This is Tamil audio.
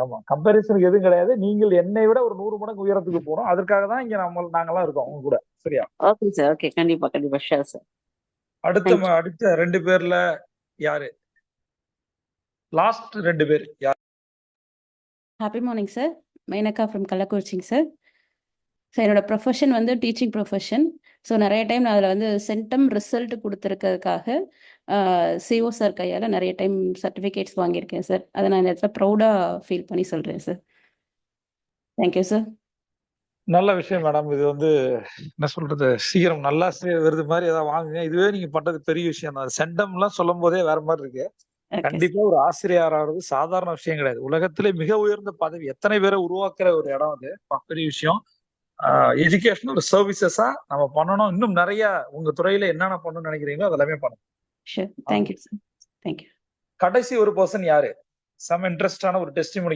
ஆமா. கம்பேரிசனுக்கு எதுவும் கிடையாது. நீங்கள் என்னை விட ஒரு 100 மடங்கு உயரத்துக்கு போணும். அதற்காக தான் இங்க நாங்கலாம் இருக்கோம் உங்க கூட. சரியா? Okay sir. ஓகே. கண்டிப்பா, கண்டிப்பா. Sure sir. அடுத்த தேங்க் யூ. அடுத்த 2 பேர்ல யாரு? லாஸ்ட் 2 பேர் யார்? Happy morning sir. Menaka from கள்ளக்குறிச்சிங்க சார். ஸோ என்னோட ப்ரொஃபஷன் வந்து டீச்சிங் ப்ரொஃபஷன். ஸோ நிறைய டைம் நான் அதில் வந்து சென்டம் ரிசல்ட் கொடுத்துருக்கிறதுக்காக சிஓ சார் கையால் நிறைய டைம் சர்டிஃபிகேட்ஸ் வாங்கியிருக்கேன் சார். அதை நான் இந்த இடத்துல ப்ரௌடாக ஃபீல் பண்ணி சொல்கிறேன் சார். Thank you sir. நல்ல விஷயம் மேடம். இது வந்து என்ன சொல்றது, சீக்கிரம் நல்லாசிரியர் விருது மாதிரி ஏதாவது வாங்குங்க. இதுவே நீங்க பண்றது பெரிய விஷயம் தான். செண்டம்லாம் சொல்லும் போதே வேற மாதிரி இருக்கு. ஓகே கண்டிப்பா ஒரு ஆசிரியர் ஆகிறது சாதாரண விஷயம் கிடையாது. உலகத்திலே மிக உயர்ந்த பதவி. எத்தனை பேரை உருவாக்குற ஒரு இடம் அது. பெரிய விஷயம். எஜுகேஷன் ஒரு சர்வீசஸா நம்ம பண்ணணும். இன்னும் நிறைய உங்க துறையில என்னென்ன பண்ணணும்னு நினைக்கிறீங்களோ அதெல்லாமே பண்ணணும். ஷூர். Thank you sir. தேங்க்யூ. கடைசி ஒரு பர்சன் யாரு? சம் இன்ட்ரெஸ்டான ஒரு டெஸ்டிமோனி